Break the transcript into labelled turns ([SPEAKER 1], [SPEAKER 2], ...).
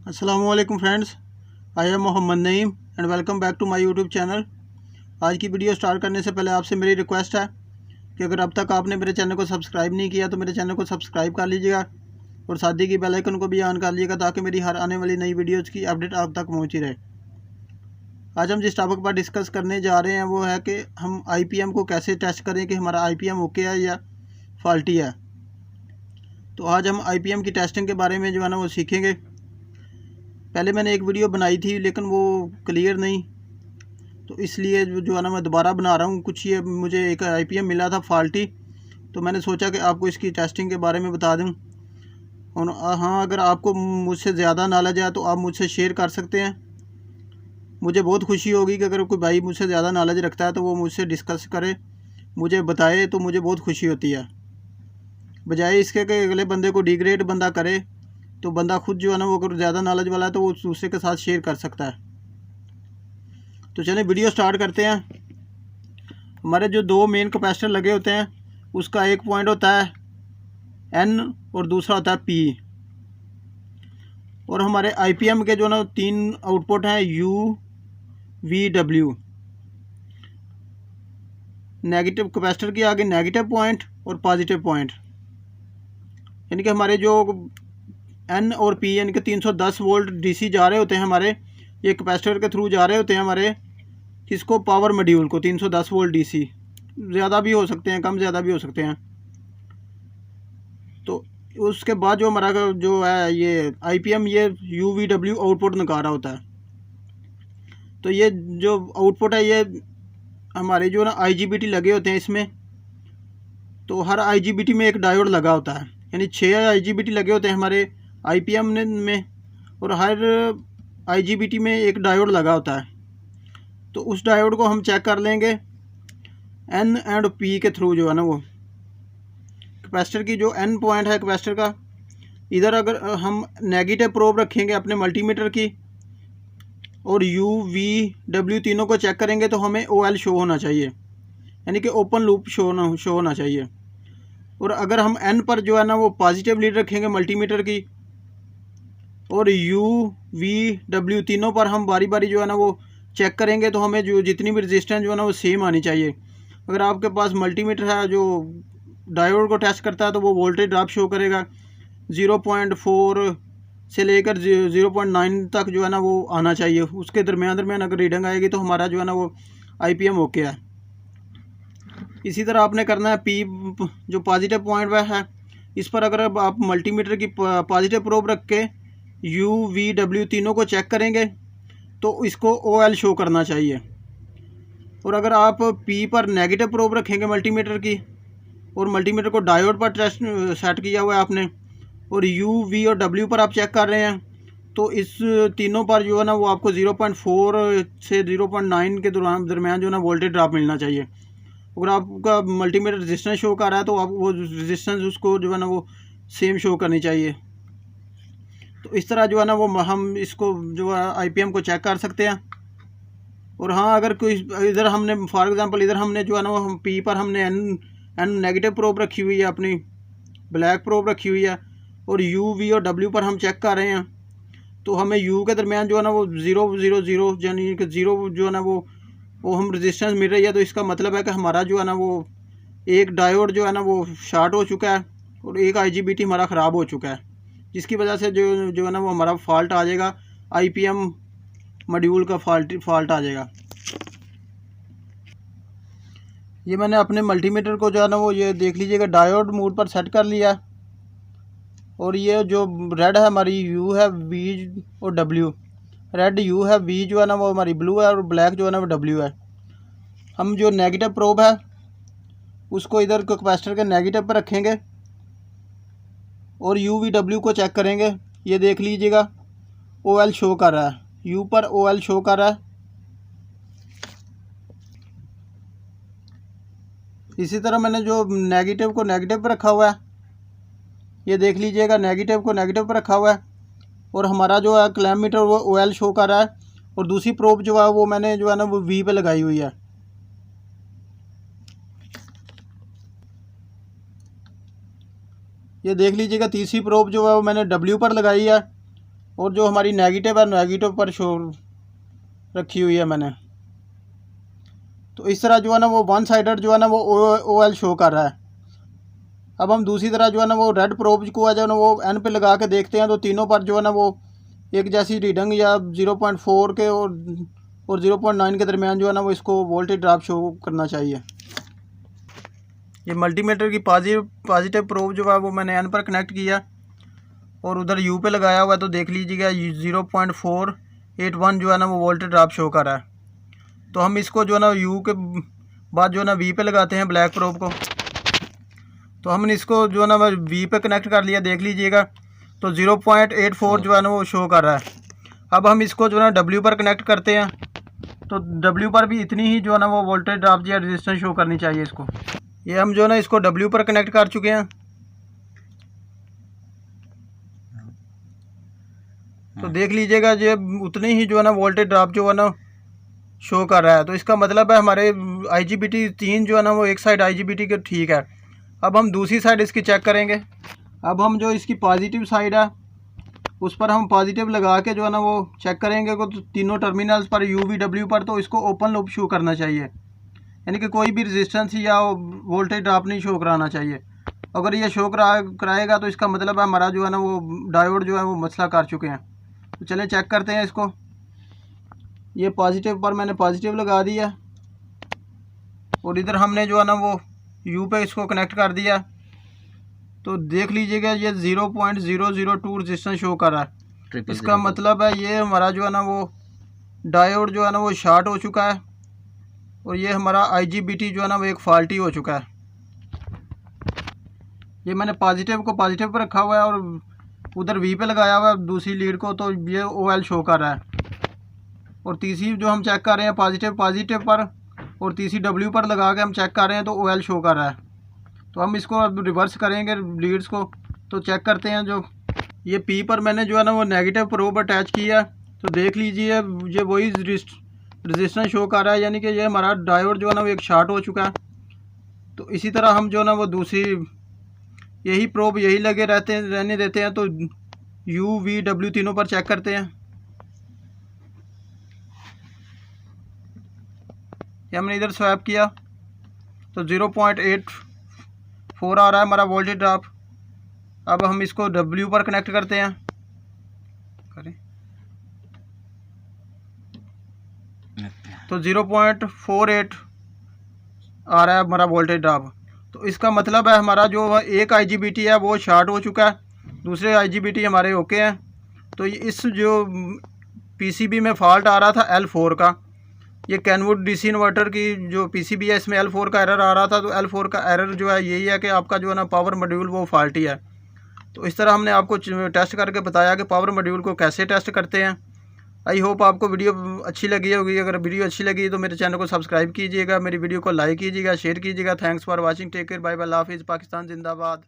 [SPEAKER 1] अस्सलामुअलैकुम friends, I am Mohammad Naeem and welcome back to my YouTube channel. आज की video start करने से पहले आपसे मेरी रिक्वेस्ट है कि अगर अब तक आपने मेरे चैनल को सब्सक्राइब नहीं किया तो मेरे चैनल को सब्सक्राइब कर लीजिएगा और साथ ही की बेल आइकन को भी ऑन कर लीजिएगा ताकि मेरी हर आने वाली नई वीडियोज़ की अपडेट आप तक पहुँची रहे। आज हम जिस टॉपिक पर डिस्कस करने जा रहे हैं वो है कि हम IPM को कैसे टेस्ट करें कि हमारा IPM ओके है या फॉल्टी है। तो आज हम IPM की टेस्टिंग के बारे में जो है ना वो सीखेंगे। पहले मैंने एक वीडियो बनाई थी लेकिन वो क्लियर नहीं, तो इसलिए जो है ना मैं दोबारा बना रहा हूँ। कुछ ये मुझे एक IPM मिला था फॉल्टी, तो मैंने सोचा कि आपको इसकी टेस्टिंग के बारे में बता दूँ। और हाँ, अगर आपको मुझसे ज़्यादा नॉलेज है तो आप मुझसे शेयर कर सकते हैं। मुझे बहुत खुशी होगी कि अगर कोई भाई मुझसे ज़्यादा नॉलेज रखता है तो वो मुझसे डिस्कस करे, मुझे बताए, तो मुझे बहुत खुशी होती है। बजाय इसके कि अगले बंदे को डिग्रेड बंदा करे, तो बंदा खुद जो है ना वो अगर ज़्यादा नॉलेज वाला है तो वो दूसरे के साथ शेयर कर सकता है। तो चलिए वीडियो स्टार्ट करते हैं। हमारे जो दो मेन कैपेसिटर लगे होते हैं उसका एक पॉइंट होता है N और दूसरा होता है P। और हमारे IPM के जो ना तीन आउटपुट हैं U, V, W। Negative capacitor के आगे नेगेटिव पॉइंट और पॉजिटिव पॉइंट, यानी कि हमारे जो N और P यानी कि 310 वोल्ट DC जा रहे होते हैं हमारे, ये कैपेसिटर के थ्रू जा रहे होते हैं हमारे किसको, पावर मॉड्यूल को। 310 वोल्ट DC, ज़्यादा भी हो सकते हैं, कम ज़्यादा भी हो सकते हैं। तो उसके बाद जो हमारा जो है ये IPM ये UVW आउटपुट निकाल रहा होता है। तो ये जो आउटपुट है ये हमारे जो ना IGBT लगे होते हैं इसमें। तो हर IGBT में एक डायोड लगा होता है, यानी 6 IGBT लगे होते हैं हमारे IPM में, और हर IGBT में एक डायोड लगा होता है। तो उस डायोड को हम चेक कर लेंगे N एंड P के थ्रू जो है ना वो कैपेसिटर की जो N पॉइंट है कैपेसिटर का, इधर अगर हम नेगेटिव प्रोब रखेंगे अपने मल्टीमीटर की और U, V, W तीनों को चेक करेंगे तो हमें OL शो होना चाहिए, यानी कि ओपन लूप शो होना चाहिए। और अगर हम N पर जो है ना वो पॉजिटिव लीड रखेंगे मल्टीमीटर की और U, V, W तीनों पर हम बारी बारी जो है ना वो चेक करेंगे तो हमें जो जितनी भी रजिस्टेंस जो है ना वो सेम आनी चाहिए। अगर आपके पास मल्टीमीटर है जो डायोड को टेस्ट करता है तो वो वोल्टेज ड्रॉप शो करेगा 0.4 से लेकर 0.9 तक जो है ना वो आना चाहिए। उसके दरमियान अगर रीडिंग आएगी तो हमारा जो है ना वो IPM ओके है। इसी तरह आपने करना है P जो पॉजिटिव पॉइंट वह है, इस पर अगर आप मल्टीमीटर की पॉजिटिव प्रोब रख के U, V, W तीनों को चेक करेंगे तो इसको OL शो करना चाहिए। और अगर आप P पर नेगेटिव प्रोब रखेंगे मल्टीमीटर की और मल्टीमीटर को डायोड पर टेस्ट सेट किया हुआ है आपने, और U, V और W पर आप चेक कर रहे हैं, तो इस तीनों पर जो है ना वो आपको 0.4 से 0.9 के दरमियान जो है ना वोल्टेज ड्रॉप मिलना चाहिए। अगर आपका मल्टीमीटर रेजिस्टेंस शो कर रहा है तो आप वो रेजिस्टेंस उसको जो है ना वो सेम शो करनी चाहिए। तो इस तरह जो है ना वो हम इसको जो है IPM को चेक कर सकते हैं। और हाँ, अगर कोई इधर हमने फॉर एग्जांपल इधर हमने जो है ना वो हम P पर हमने N नेगेटिव प्रोब रखी हुई है, अपनी ब्लैक प्रोब रखी हुई है, और U, V और W पर हम चेक कर रहे हैं, तो हमें U के दरमियान जो है ना वो 0.00 यानी कि 0 जो है ना वो हम रेजिस्टेंस मिल रही है। तो इसका मतलब है कि हमारा जो है ना वो एक डायोड जो है ना वो शॉर्ट हो चुका है और एक IGBT हमारा ख़राब हो चुका है, जिसकी वजह से जो है ना वो हमारा फॉल्ट आ जाएगा, IPM मॉड्यूल का फॉल्ट आ जाएगा। ये मैंने अपने मल्टीमीटर को जो है ना वो ये देख लीजिएगा डायोड मोड पर सेट कर लिया। और ये जो रेड है हमारी U है, V और W। रेड U है, V जो है ना वो हमारी ब्लू है, और ब्लैक जो है ना वो W है। हम जो नेगेटिव प्रोब है उसको इधर कैपेसिटर के नेगेटिव पर रखेंगे और U, V, W को चेक करेंगे। ये देख लीजिएगा OL शो कर रहा है, U पर OL शो कर रहा है। इसी तरह मैंने जो नेगेटिव को नेगेटिव पर रखा हुआ है, ये देख लीजिएगा नेगेटिव को नेगेटिव पर रखा हुआ है, और हमारा जो है क्लैम्प मीटर वो OL शो कर रहा है। और दूसरी प्रोब जो है वो मैंने जो है ना वो V पे लगाई हुई है। ये देख लीजिएगा तीसरी प्रोब जो है वो मैंने W पर लगाई है, और जो हमारी नेगेटिव है नेगेटिव पर शो रखी हुई है मैंने। तो इस तरह जो है ना वो वन साइडेड जो है ना वो OL शो कर रहा है। अब हम दूसरी तरह जो है ना वो रेड प्रोब को है जो ना वो एन पे लगा के देखते हैं, तो तीनों पर जो है ना वो एक जैसी रीडिंग या 0.4 के और 0.9 के दरमियान जो है ना वो इसको वोल्टेज ड्रॉप शो करना चाहिए। ये मल्टीमीटर की पॉजिटिव प्रोब जो है वो मैंने एन पर कनेक्ट किया और उधर यू पे लगाया हुआ है, तो देख लीजिएगा 0.481 जो है ना वो वोल्टेज ड्रॉप शो कर रहा है। तो हम इसको जो है ना यू के बाद जो है ना वी पे लगाते हैं ब्लैक प्रोब को। तो हमने इसको जो है ना वी पे कनेक्ट कर लिया, देख लीजिएगा तो 0.84 जो है ना वो शो कर रहा है। अब हम इसको जो है ना डब्ल्यू पर कनेक्ट करते हैं, तो डब्ल्यू पर भी इतनी ही जो है ना वो वोल्टेज ड्रॉप या रेजिस्टेंस शो करनी चाहिए इसको। ये हम जो है ना इसको डब्ल्यू पर कनेक्ट कर चुके हैं, तो देख लीजिएगा ये उतनी ही जो है ना वोल्टेज ड्रॉप जो है ना शो कर रहा है। तो इसका मतलब है हमारे IGBT 3 जो है ना वो एक साइड IGBT के ठीक है। अब हम दूसरी साइड इसकी चेक करेंगे। अब हम जो इसकी पॉजिटिव साइड है उस पर हम पॉजिटिव लगा के जो है ना वो चेक करेंगे को तो तीनों टर्मिनल्स पर UVW पर तो इसको ओपन लूप शो करना चाहिए, यानी कि कोई भी रेजिस्टेंस या वोल्टेज ड्रॉप नहीं शो कराना चाहिए। अगर ये शो कराएगा तो इसका मतलब है हमारा जो है ना वो डायोड जो है वो मसला कर चुके हैं। तो चलें चेक करते हैं इसको। ये पॉजिटिव पर मैंने पॉजिटिव लगा दिया और इधर हमने जो है ना वो यू पे इसको कनेक्ट कर दिया, तो देख लीजिएगा ये 0.002 रेजिस्टेंस शो कर रहा है। इसका मतलब है ये हमारा जो है ना वो डायोड जो है ना वो शॉर्ट हो चुका है और ये हमारा IGBT जो है ना वो एक फॉल्टी हो चुका है। ये मैंने पॉजिटिव को पॉजिटिव पर रखा हुआ है और उधर वी पे लगाया हुआ है दूसरी लीड को, तो ये OL शो कर रहा है। और तीसरी जो हम चेक कर रहे हैं पॉजिटिव पर और तीसरी W पर लगा के हम चेक कर रहे हैं तो OL शो कर रहा है। तो हम इसको अब रिवर्स करेंगे लीड्स को, तो चेक करते हैं। जो ये P पर मैंने जो है ना वो नेगेटिव प्रोब अटैच किया, तो देख लीजिए ये वही रेजिस्टेंस शो कर रहा है, यानी कि ये हमारा डायोड जो है ना वो एक शॉर्ट हो चुका है। तो इसी तरह हम जो है ना वो दूसरी यही प्रोब यही लगे रहने देते हैं, तो UVW तीनों पर चेक करते हैं। ये हमने इधर स्वैप किया तो 0.84 आ रहा है हमारा वोल्टेज ड्रॉप। अब हम इसको W पर कनेक्ट करते हैं, तो 0.48 आ रहा है हमारा वोल्टेज ड्रॉप। तो इसका मतलब है हमारा जो एक IGBT है वो शॉर्ट हो चुका है, दूसरे IGBT हमारे ओके हैं। तो इस जो PCB में फॉल्ट आ रहा था L4 का, ये कैनवुड DC इन्वर्टर की जो PCB है इसमें L4 का एरर आ रहा था। तो L4 का एरर जो है यही है कि आपका जो है ना पावर मॉड्यूल वो फॉल्टी है। तो इस तरह हमने आपको टेस्ट करके बताया कि पावर मॉड्यूल को कैसे टेस्ट करते हैं। आई होप आपको वीडियो अच्छी लगी होगी। अगर वीडियो अच्छी लगी तो मेरे चैनल को सब्सक्राइब कीजिएगा, मेरी वीडियो को लाइक कीजिएगा, शेयर कीजिएगा। Thanks for watching, take care, bye bye, अल्लाह हाफिज़, पाकिस्तान जिंदाबाद।